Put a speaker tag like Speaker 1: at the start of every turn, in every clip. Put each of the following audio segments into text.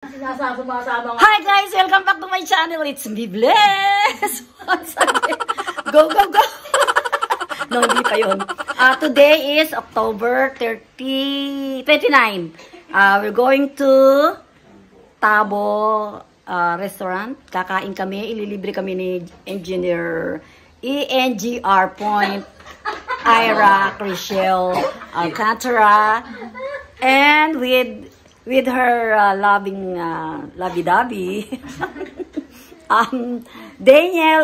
Speaker 1: Hi guys! Welcome back to my channel. It's me, Bless! Once again. Go, go, go! No, hindi pa yun. Today is October 29. We're going to Tabo restaurant. Kakain kami. Ililibre kami ni Engineer ENGR Point, Ira, Chriselle, Alcantara, and with her loving lovey-dovey, Daniel,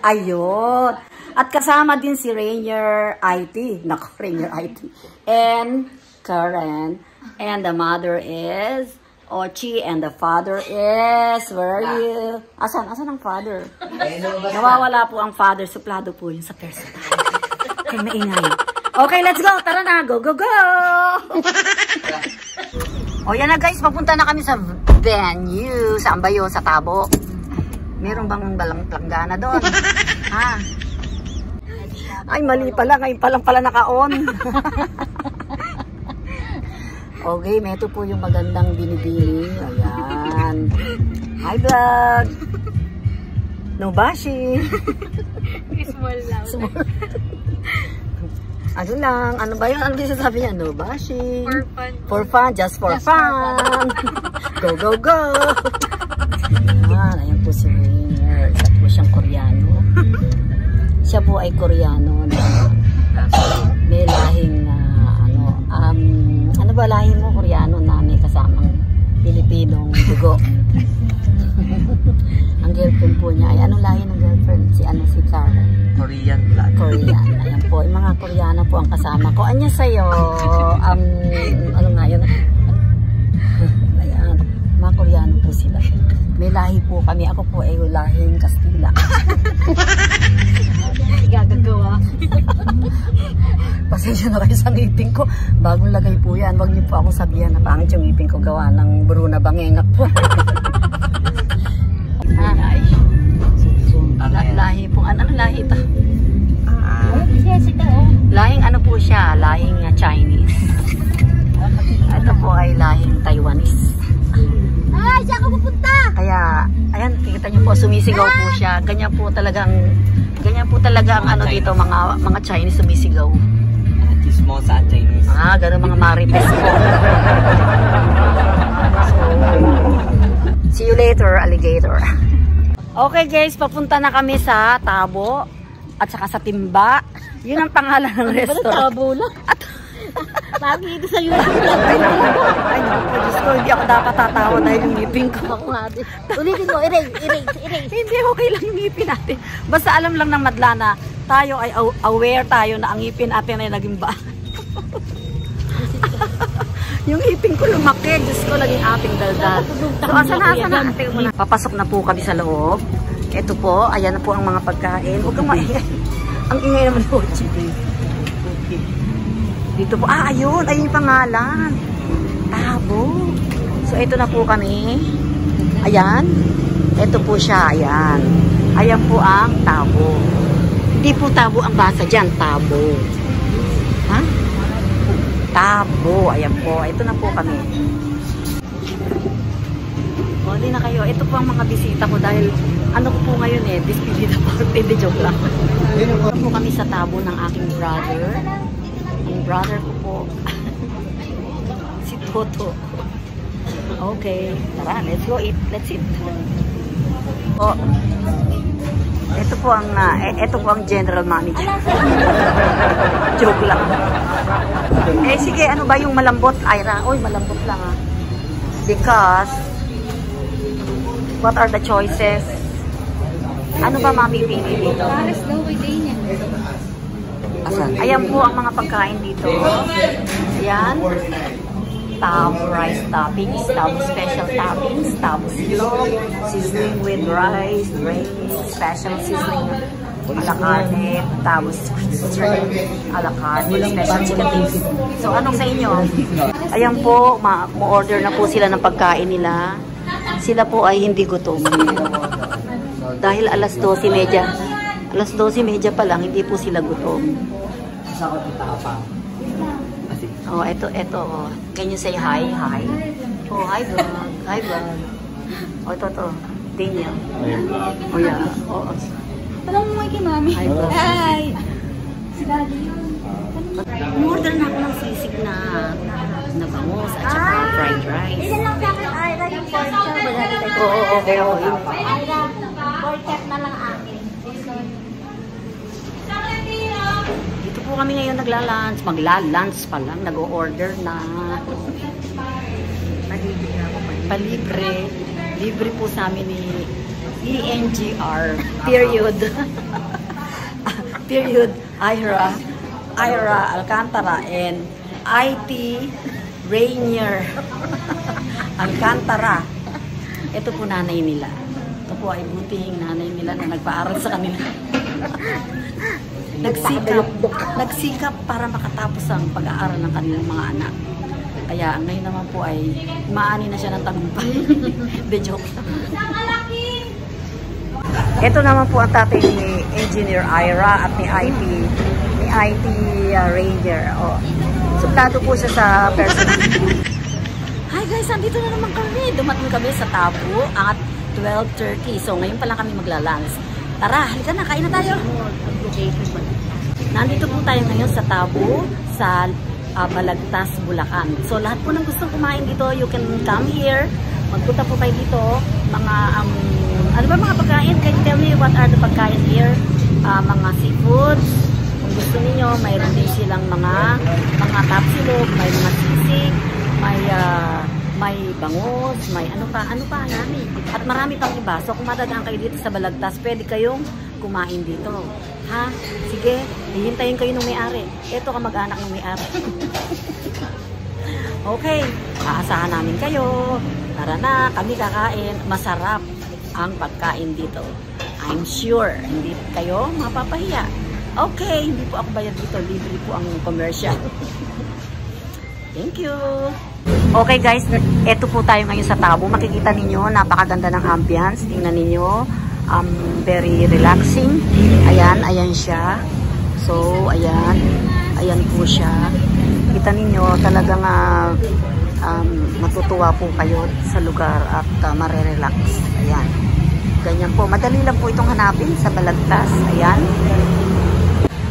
Speaker 1: ayun. At kasama din si Rainier IT, naku, Rainier IT, and Karen, and the mother is Ochi, and the father is, where are you? Asan ang father? Nawawala po ang father, suplado po yun sa personal. Kaya maingay. Okay, let's go. Tara na. Go, go, go. O, yan na guys. Papunta na kami sa venue. Saan ba yun? Sa Tabo. Meron bang balang planggana doon? Ha? Ay, mali pala. Ngayon palang pala naka-on. Okay, ito po yung magandang binibili. Ayan. Hi, vlog. No bashi.
Speaker 2: Small lang.
Speaker 1: Small. Ano lang, ano ba yun? Ano din sasabi niya? No bashi.
Speaker 2: For fun.
Speaker 1: For fun, just for fun. Go, go, go. Ayan po si Rainier. Isa po siyang Koreano. Siya po ay Koreano. May lahing, ano ba lahing mo? Koreano na may kasamang Pilipinong dugo. Ang girlfriend po niya ay ano lahi ng girlfriend? Si Karen.
Speaker 3: Korean blood.
Speaker 1: Korean. Ayan po. Yung mga Koreana po ang kasama ko. Anya sa'yo? Ano nga yun? Ayan. Mga Koreano po sila. May lahi po kami. Ako po ay lahing Kastila.
Speaker 2: Gagagawa.
Speaker 1: Pasensya na kayo sa ngipin ko. Bagong lagay po yan. Huwag niyo po akong sabihan na pangit yung ngipin ko gawa ng Bruna Bangengak po. Lahi po. Ano lahi ito? Lahing ano po siya? Lahing Chinese. Ito po ay lahing Taiwanese.
Speaker 2: Ay, siya ka pupunta!
Speaker 1: Kaya, ayan, kita niyo po, sumisigaw po siya. Ganyan po talaga ang ano dito, mga Chinese sumisigaw.
Speaker 3: Chismosa at Chinese.
Speaker 1: Ganun mga marites po. So, see you later, alligator. Okay guys, papunta na kami sa Tabo at saka sa Timba. Yun ang pangalan ng restaurant.
Speaker 2: Tabo lang. Lagi ito sa YouTube.
Speaker 1: Ay naku, Diyos ko, hindi ako dapat tatawa dahil yung ngipin ko.
Speaker 2: Ako nga din. Ulitin mo, erase.
Speaker 1: Hindi, okay lang yung ngipin natin. Basta alam lang ng madla na tayo ay aware tayo na ang ngipin natin ay naging ba. Yung ngipin ko lumaki. Diyos ko, naging aping daldal. So, asan na? Papasok na po kami sa loob. Ito po, ayan na po ang mga pagkain. Huwag kang maingay. Ang ingay naman po. Dito po, ayun yung pangalan. Tabo. So, ito na po kami. Ayan. Ito po siya, ayan. Ayan po ang Tabo. Hindi po Tabo ang basa dyan, Tabo. Ha? Tabo. Ayan po. Ito na po kami. O, di na kayo. Ito po ang mga bisita ko dahil ano ko po ngayon despedida po. Hindi, joke lang. Ito po kami sa Tabo ng aking brother. Ang brother ko po. Si Toto. Okay. Tara, let's go eat. Let's eat. O, ito po ang general manager. Joke lang. Sige, ano ba yung malambot, Ira? Oy, malambot lang Because, what are the choices? Ano ba mamipili dito?
Speaker 2: Pares daw kay Daniel.
Speaker 1: Ayan po ang mga pagkain dito. Ayan. Tabo rice toppings, Tabo special toppings, Tabo silog, seasoning with rice, special seasoning, a la carte, Tabo shrimp, a la carte, special chicken. So, anong sa inyo? Ayan po, ma-order na po sila ng pagkain nila. Sila po ay hindi gutom. Dahil alas 12:30 pa lang, hindi po sila gutom. Oh, ito. Can you say hi? Hi. Oh, hi vlog. Hi vlog. O, ito. Daniel. Oh, yeah. Oh,
Speaker 2: Tanong mo kay mami.
Speaker 1: hi vlog.
Speaker 2: Hi! Si Daddy yun.
Speaker 1: Order na ako ng sisig na bangus at saka fried rice.
Speaker 2: Isa lang sa akin, Ira, yung pork chop. Wala na tayo.
Speaker 1: Oo, okay.
Speaker 2: Ira, pork chop na lang akin.
Speaker 1: Dito po kami ngayon nagla-lunch. Magla-lunch pa lang. Nag-o-order na. Palibre. Libre po sa amin ni ENGR. Period. Period. Ira Alcantara and IT Rainier Alcantara. Ito po nanay nila. Ito po ay buting nanay nila na nagpaaral sa kanila. Nagsikap para makatapos ang pag-aaral ng kanilang mga anak. Kaya ngayon naman po ay maani na siya ng tagumpay. De joke. Ito naman po ang tatay ni Engineer Ira at ni IT Ranger. Oh. Suplado po siya sa personal. Hi guys, andito na naman kami. Dumating kami sa Tabo at 12:30. So ngayon pa lang kami magla-lunch. Tara, halika na, kain na tayo. Nandito po tayo ngayon sa Tabo, sa Balagtas, Bulacan. So lahat po ng gustong kumain dito, you can come here. Magpunta po kayo dito. Mga, ano ba mga pagkain? Can you tell me what are the pagkain here? Mga seafoods. Kung gusto niyo, mayroon din silang mga tapsilog, may mga sisig, may bangus, may ano pa, marami. At marami pang iba. So kung madadaan kayo dito sa Balagtas, pwede kayong kumain dito. Ha? Sige, hihintayin kayo ng may-ari. Ito ka mag-anak ng may-ari. Okay, aasahan namin kayo. Tara na, kami kakain. Masarap ang pagkain dito. I'm sure, hindi kayo mapapahiya. Okay, hindi po ako bayad dito. Libre po ang commercial. Thank you. Okay guys, eto po tayo ngayon sa Tabo. Makikita ninyo, napakaganda ng ambience. Tingnan ninyo, very relaxing. Ayan siya. So, ayan po siya. Kita ninyo, talagang matutuwa po kayo sa lugar at marerelax. Ayan. Ganyan po. Madali lang po itong hanapin sa Balagtas. Ayan.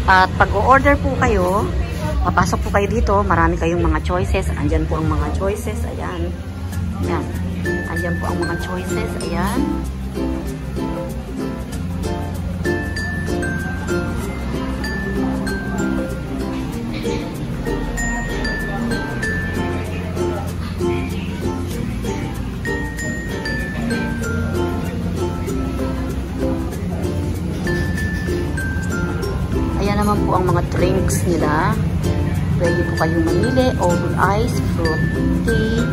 Speaker 1: At pag-o-order po kayo, papasok po kayo dito, marami kayong mga choices. Andyan po ang mga choices. Ayan. Ayan. Andyan po ang mga choices. Ayan. Ayan naman po ang mga drinks nila. Pwede po kayong mamili. Oval ice, fruit tea,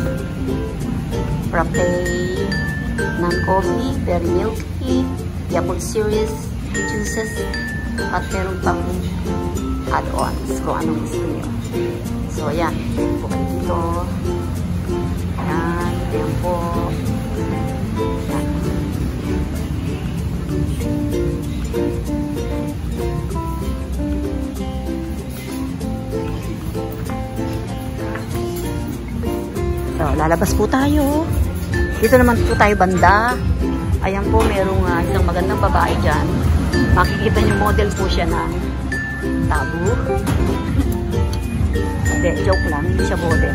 Speaker 1: frappe, non-coffee, very milky, Yakult series, juices, at meron pang add-ons kung anong gusto nyo. So, ayan. Pwede po kayo dito. Ayan. Ayan po. Ayan. So, lalabas po tayo. Dito naman po tayo banda. Ayan po, merong isang magandang babae dyan. Makikita niyo model po siya ng Tabo. Hindi, joke lang. Hindi siya model.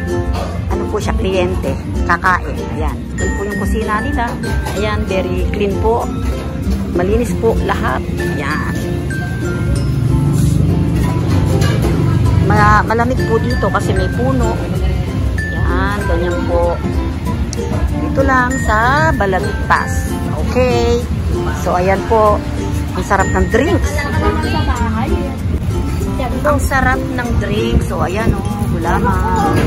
Speaker 1: Ano po siya, kliyente. Kakain. Ayan. Doon po yung kusina nila. Ayan, very clean po. Malinis po lahat. Ayan. Malamig po dito kasi may puno. Ayan, ganyan po. Dito lang sa Balagtas. Okay. So, ayan po. Ang sarap ng drinks. Ang sarap ng drinks. So, ayan o. Gulaman.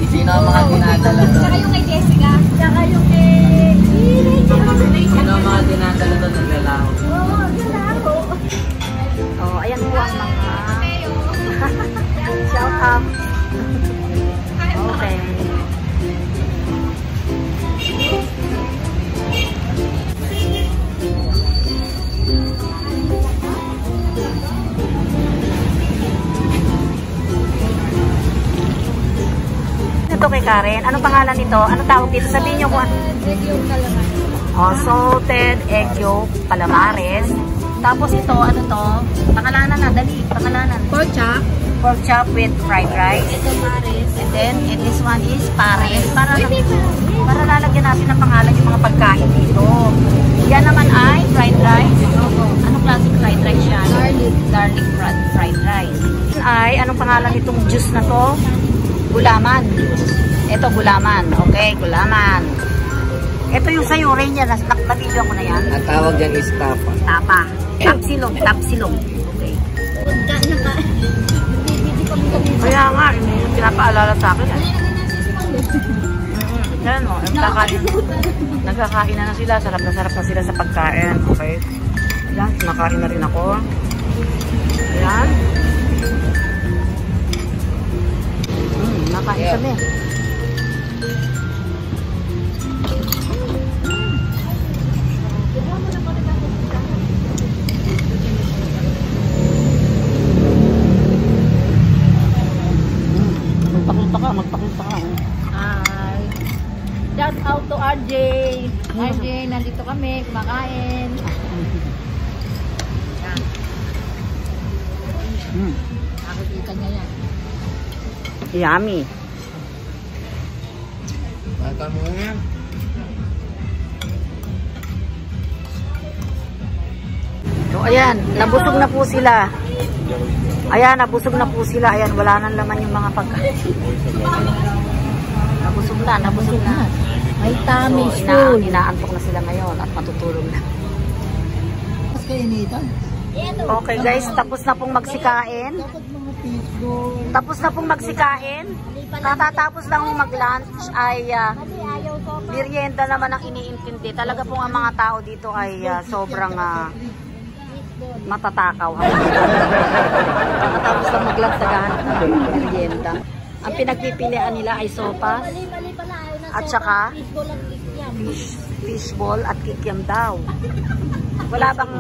Speaker 3: Sino ang mga dinadala doon?
Speaker 2: Saka yung kay Jessica. Saka yung kay...
Speaker 3: Sino ang mga dinadala doon ng Galaho?
Speaker 2: Oo, Galaho.
Speaker 1: Oh, ayan po ang mga... Shout out. Okay. Dito to kay Karen. Anong pangalan nito? Anong tawag dito? Sabihin nyo kung
Speaker 2: Egg yung calamares.
Speaker 1: oh, salted egg yolk calamares. Tapos ito, ano to? Pangalanan na, dali. Pangalanan.
Speaker 2: Pork chop.
Speaker 1: Pork chop with fried rice.
Speaker 2: Ito pares.
Speaker 1: And then, this one is pares. Para lalagyan natin ng pangalan yung mga pagkain dito. Yan naman ay fried rice. Anong klaseng fried rice yan? Garlic fried rice. Ay, anong pangalan nitong juice na to? Gulaman. Ito, gulaman. Okay, gulaman. Ito yung sa'yo, Rainier. Nabidyo ko na yan.
Speaker 3: Ang tawag dyan is tapa.
Speaker 1: Tapa. Tapsilong. Tapsilong. Okay. Kaya nga, yung pinapaalala sa akin. Yan o, nagkakain na sila. Sarap na sila sa pagkain. Okay. Ayan, nakain na rin ako. Ayan. Nakain kami. Magpakita ka.
Speaker 2: Hi. Shout out to RJ. RJ, nandito kami, kumakain. Yan. Nakikita niya yan.
Speaker 1: Yummy.
Speaker 3: Bata mo yan.
Speaker 1: So, ayan, nabusog na po sila. Ayan, nabusog na po sila. Ayan, wala nang laman yung mga pagkain. Nabusog na.
Speaker 2: May tummy
Speaker 1: So, inaantok na sila ngayon at matutulog na. Okay guys, tapos na pong magsikain. Katatapos lang mag-lunch ay merienda naman ang iniintindi. Talaga pong ang mga tao dito ay sobrang matatakaw. Katatapos lang mag-lunch, naghahanap ng merienda. Ang pinagpipilian nila ay sopas at saka fishball at kikiam daw. Wala bang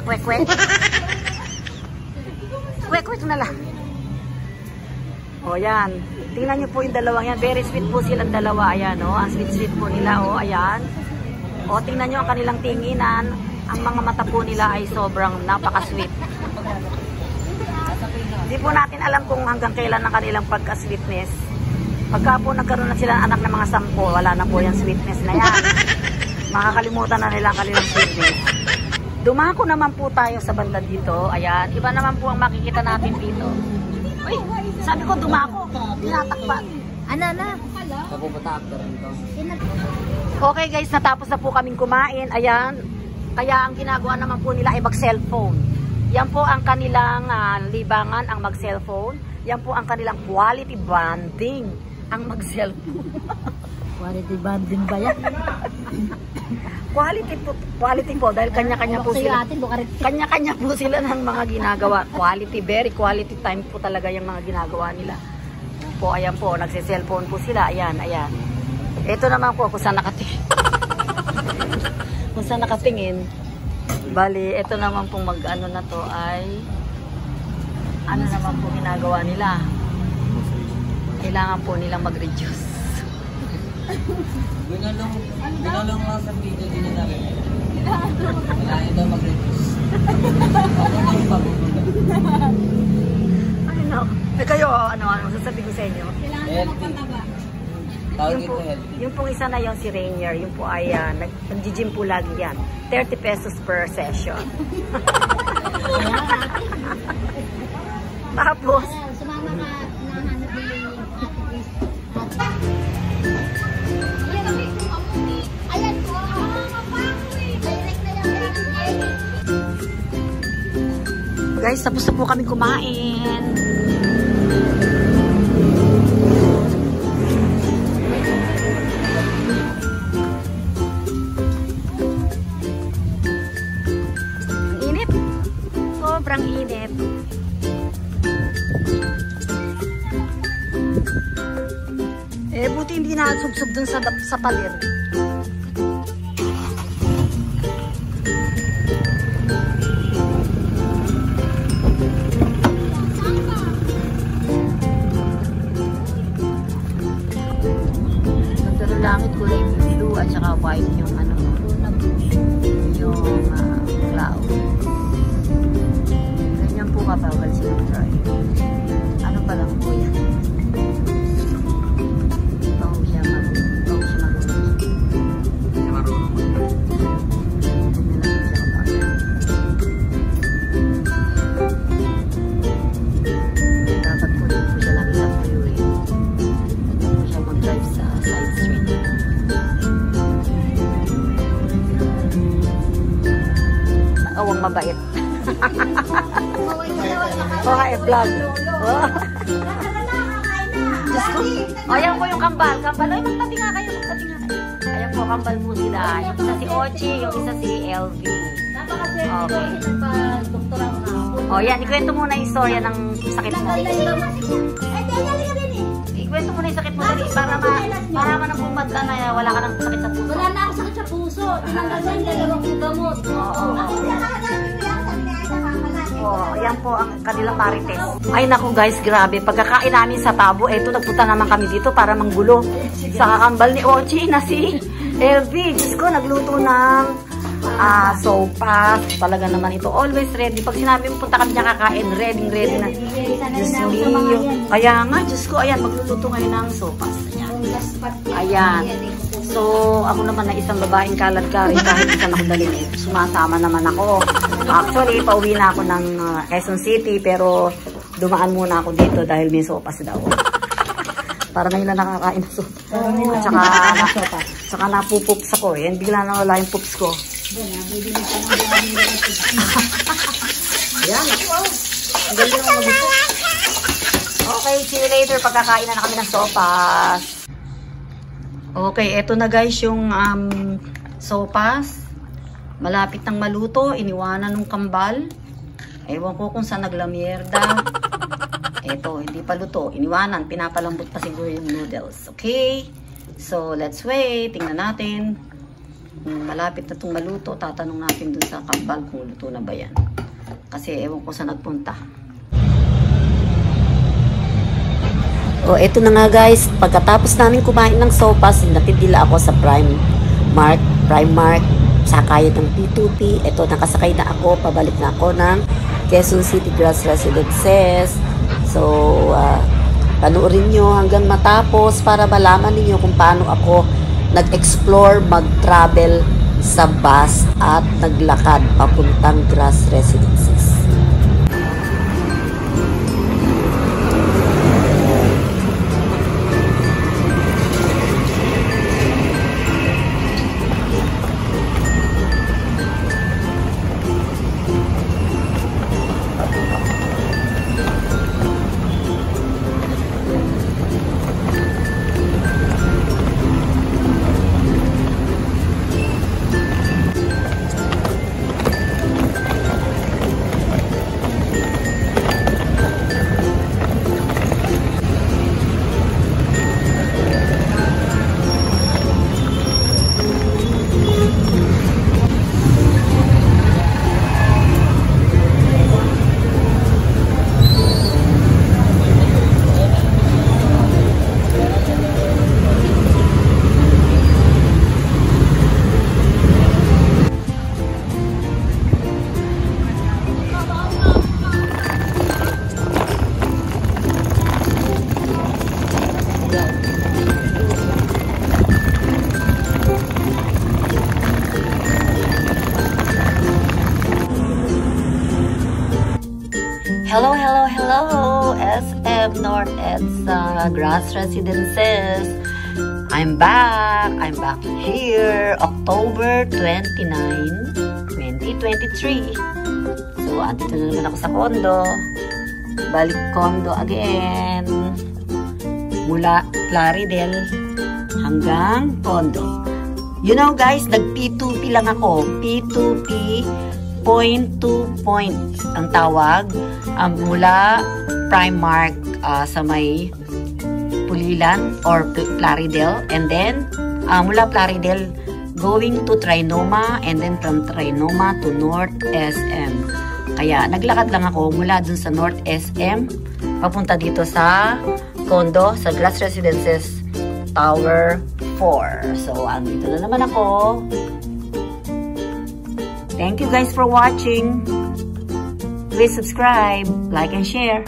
Speaker 1: kwek-kwek? Kwek-kwek na lang. O yan. Tingnan nyo po yung dalawang yan. Very sweet po silang dalawa. Ayan o. Ang sweet po nila o. Ayan. O tingnan nyo ang kanilang tinginan. Ang mga mata po nila ay sobrang napaka-sweet. Hindi po natin alam kung hanggang kailan ang kanilang pagka-sweetness. Pagka po nagkaroon na sila ng anak ng mga 10, wala na po yung sweetness na yan. Makakalimutan na nila ang kanilang sweetness. Dumako naman po tayo sa banda dito. Ayan, iba naman po ang makikita natin dito. Uy, sabi ko dumako, tinatakpan.
Speaker 2: Ano na?
Speaker 3: Kapupunta after nito.
Speaker 1: Okay guys, natapos na po kaming kumain. Ayan, kaya ang ginagawa naman po nila ay mag-cellphone. Yan po ang kanilang libangan, ang mag-cellphone. Yan po ang kanilang quality bonding, ang mag-cellphone.
Speaker 2: Quality bonding ba yan?
Speaker 1: Quality po dahil kanya-kanya po sila. Kanya-kanya po sila ng mga ginagawa. Quality, very quality time po talaga yung mga ginagawa nila. Po, ayan po, nagse-cellphone po sila. Ayan. Ito naman po kung saan nakatingin. Kung saan nakatingin. Bali, ito naman pong mag-ano na to ay ano naman po ginagawa nila. Kailangan po nilang mag-reduce.
Speaker 3: Binalong lang sa video din na namin. Kailangan daw mag-reduce.
Speaker 1: Ano? Kayo, ano sasabihin ko sa inyo?
Speaker 3: Healthy.
Speaker 1: Yung pong isa na yung si Rainier, yung po ay nag-gym po lagi yan. 30 pesos per session. Tapos,
Speaker 2: Sumama ka, nahanap mo yung ayan po. Direct na lang.
Speaker 1: guys, tapos na po kami kumain. Init. Sobrang init. Buti hindi na subsub dun sa palir. tsaka white yung ano, yung cloud. Ganyan po kabawal silang drive. Ano pa lang po yan? Bago siya marunong. Dapat po din po siya lagi sa freeway. Hindi po siya mag-drive sa side street. Awang mabait. Vlog. Diyos ko. Ayan po yung kambal. Kambal. Ay, magtabi nga kayo. Ayan po, kambal po sila. Yung isa si Ochi, yung isa si LV. Okay. O, yan. Ikwento muna yung istorya ng sakit mo. Ikwento muna yung sakit mo dali para man ang pumadla na wala ka ng sakit sa puso.
Speaker 2: Wala na ako sakit sa puso. Tinanggal sa dalawang gamot.
Speaker 1: Yan po ang kanilang marites. Ay naku guys, grabe. Pagkakain namin sa Tabo, eto nagpunta naman kami dito para manggulo sa kakambal ni Ochi na si LV. Diyos ko, nagluto ng sopas. Talaga naman ito. Always ready. Pag sinabi mo punta kami niya kakain, ready na. Diyos me. Kaya nga, Diyos ko, ayan, magluluto ngayon ng sopas. Ayan. So, ako naman na isang babaeng kalad-kari kahit isang ako daling sumasama naman ako. Actually, pauwi na ako ng Quezon City pero dumaan muna ako dito dahil may sopas daw. Para na ilan nakakain ng sopas. At saka napupups ako eh. Bigla na wala yung pups ko. Ayan. Ang galing ang mag-pups. Okay, see you later. Pagkakain na kami ng sopas. Okay, eto na guys yung sopas. Malapit nang maluto, iniwanan ng kambal. Ewan ko kung saan naglamierda. Eto, hindi pa luto. Iniwanan, pinapalambot pa siguro yung noodles. Okay? So, let's wait. Tingnan natin. Malapit na itong maluto. Tatanong natin dun sa kambal kung luto na ba yan. Kasi ewan ko saan nagpunta. O, eto na nga guys. Pagkatapos namin kumain ng sopas, natidila ako sa Primark. Sakay ng P2P. Ito, nakasakay na ako. Pabalik na ako ng Quezon City Grass Residences. So, panoorin nyo hanggang matapos para malaman ninyo kung paano ako nag-explore, mag-travel sa bus at naglakad papuntang Grass Residences. Hello, SM North EDSA Grass Residences. I'm back here, October 29, 2023. So, andito na naman ako sa condo. Balik condo again. Mula Plaridel hanggang condo. You know guys, nag-P2P lang ako. P2P, point to point ang tawag. Mula Primark sa may Pulilan or Plaridel, and then mula Plaridel going to Trinoma, and then from Trinoma to North SM. Kaya naglakad lang ako mula dun sa North SM papunta dito sa condo, sa Grass Residences Tower So, andito na naman ako. Thank you guys for watching. Please subscribe, like, and share.